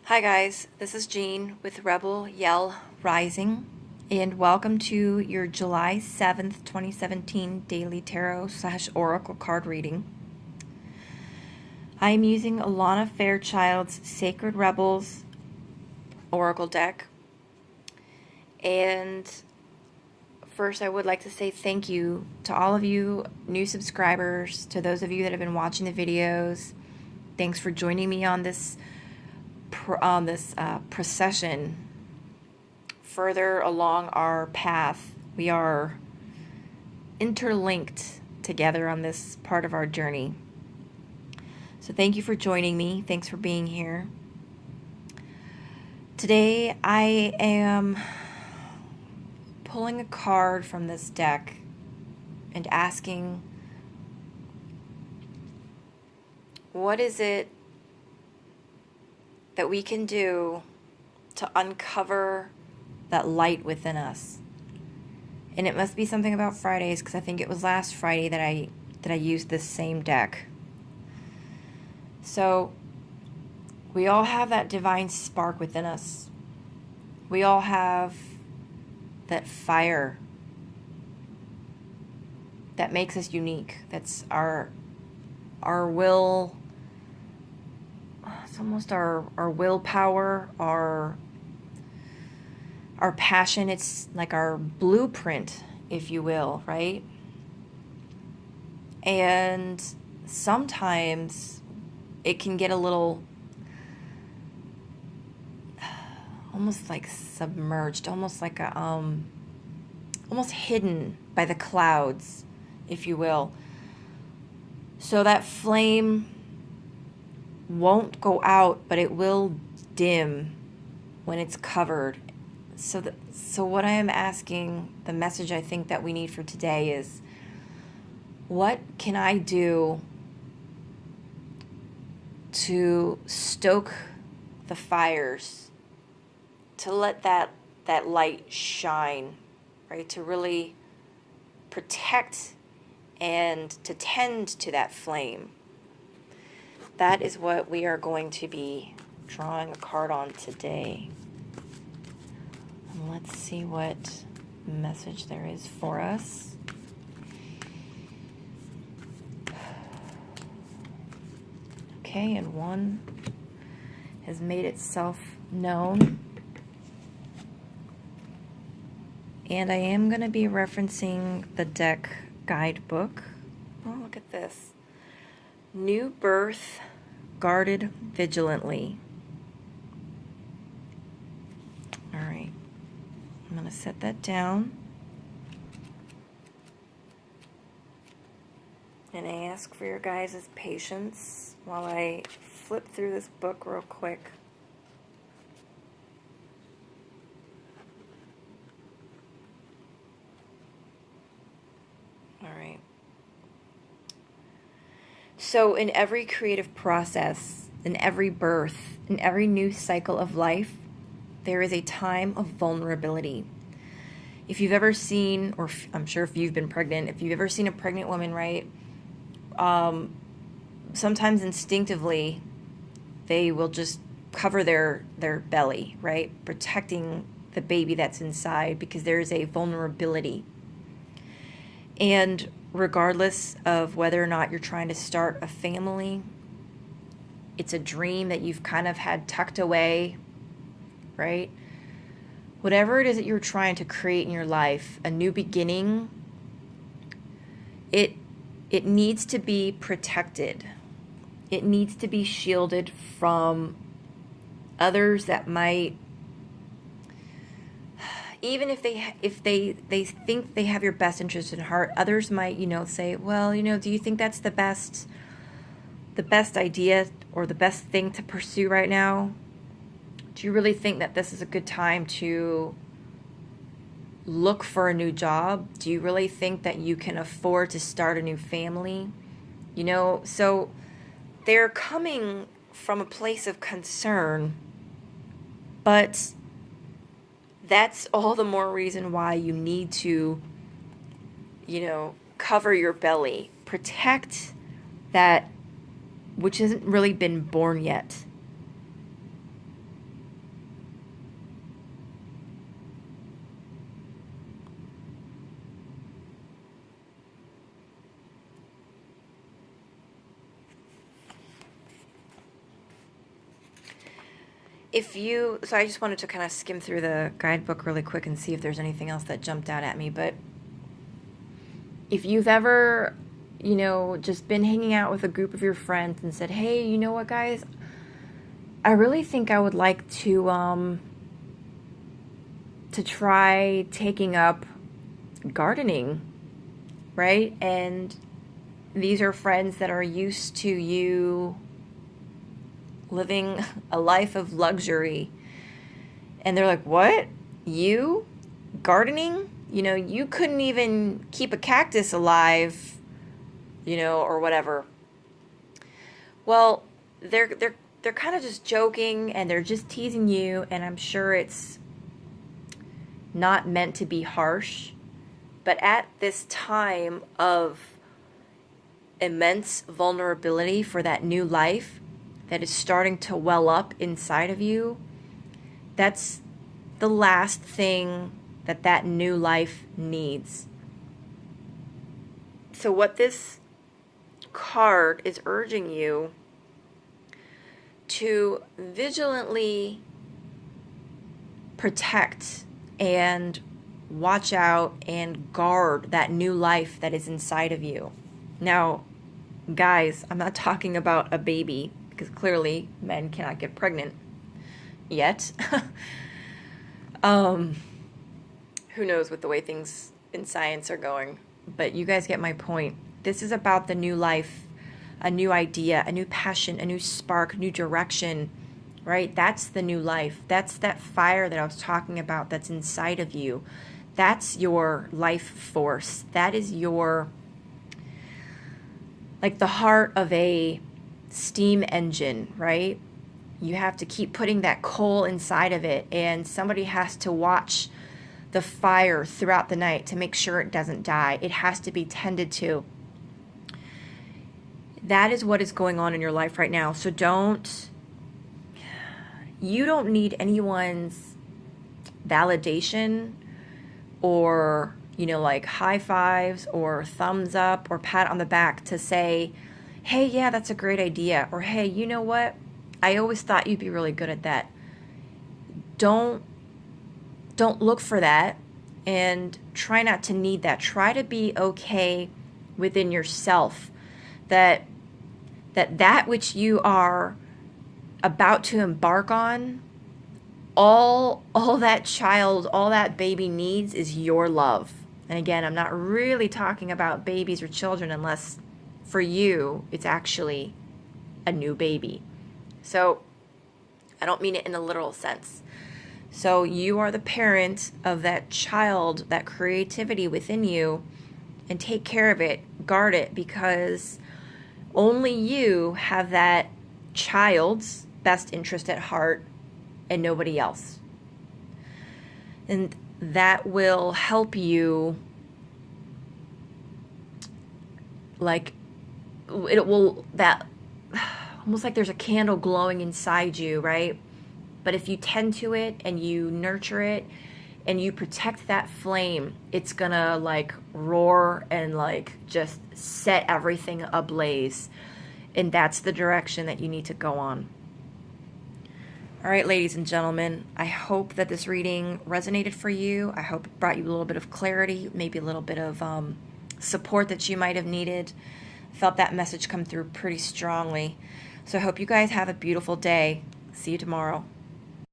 Hi guys, this is Jean with Rebel Yell Rising, and welcome to your July 7th, 2017 Daily Tarot / Oracle card reading. I am using Alana Fairchild's Sacred Rebels Oracle deck, and first I would like to say thank you to all of you new subscribers, to those of you that have been watching the videos. Thanks for joining me on this procession further along our path. We are interlinked together on this part of our journey. So thank you for joining me. Thanks for being here. Today I am pulling a card from this deck and asking, what is it that we can do to uncover that light within us? And it must be something about Fridays, because I think it was last Friday that I used this same deck. So we all have that divine spark within us. We all have that fire that makes us unique. That's our will. It's almost our willpower, our passion. It's like our blueprint, if you will, right? And sometimes it can get a little almost like submerged, almost like a almost hidden by the clouds, if you will. So that flame won't go out, but it will dim when it's covered. So what I am asking, the message I think that we need for today is, what can I do to stoke the fires, to let that light shine, right? To really protect and to tend to that flame. That is what we are going to be drawing a card on today. And let's see what message there is for us. Okay, and one has made itself known. And I am going to be referencing the deck guidebook. Oh, look at this. New birth, guarded vigilantly. All right, I'm going to set that down. And I ask for your guys' patience while I flip through this book real quick. All right. So in every creative process, in every birth, in every new cycle of life, there is a time of vulnerability. If you've ever seen, or I'm sure if you've been pregnant, if you've ever seen a pregnant woman, right, sometimes instinctively they will just cover their belly, right, protecting the baby that's inside, because there is a vulnerability. And regardless of whether or not you're trying to start a family, it's a dream that you've kind of had tucked away, right? Whatever it is that you're trying to create in your life, a new beginning, it needs to be protected. It needs to be shielded from others that might, even if they think they have your best interest in heart, others might, say, well, do you think that's the best idea or the best thing to pursue right now? Do you really think that this is a good time to look for a new job? Do you really think that you can afford to start a new family? So they're coming from a place of concern, but that's all the more reason why you need to, cover your belly, protect that which hasn't really been born yet. So I just wanted to kind of skim through the guidebook really quick and see if there's anything else that jumped out at me. But if you've ever, just been hanging out with a group of your friends and said, hey, you know what, guys? I really think I would like to try taking up gardening, right? And these are friends that are used to you living a life of luxury. And they're like, what? You? Gardening? You couldn't even keep a cactus alive, or whatever. Well, they're kind of just joking and they're just teasing you, and I'm sure it's not meant to be harsh. But at this time of immense vulnerability for that new life that is starting to well up inside of you, that's the last thing that new life needs. So what this card is urging you to vigilantly protect and watch out and guard that new life that is inside of you. Now, guys, I'm not talking about a baby, because clearly men cannot get pregnant yet. Who knows with the way things in science are going, but you guys get my point. This is about the new life, a new idea, a new passion, a new spark, new direction, right? That's the new life. That's that fire that I was talking about that's inside of you. That's your life force. That is your, like the heart of a steam engine, right? You have to keep putting that coal inside of it, and somebody has to watch the fire throughout the night to make sure it doesn't die. It has to be tended to. That is what is going on in your life right now. So you don't need anyone's validation or, like high fives or thumbs up or pat on the back to say, hey, yeah, that's a great idea. Or, hey, you know what? I always thought you'd be really good at that. Don't look for that, and try not to need that. Try to be okay within yourself that which you are about to embark on, all that baby needs is your love. And again, I'm not really talking about babies or children unless for you it's actually a new baby. So I don't mean it in a literal sense. So you are the parent of that child, that creativity within you, and take care of it, guard it, because only you have that child's best interest at heart and nobody else. And that will help you, almost like there's a candle glowing inside you, right? But if you tend to it and you nurture it and you protect that flame, it's gonna roar and just set everything ablaze. And that's the direction that you need to go on. All right, ladies and gentlemen, I hope that this reading resonated for you. I hope it brought you a little bit of clarity, maybe a little bit of support that you might have needed. I felt that message come through pretty strongly. So I hope you guys have a beautiful day. See you tomorrow.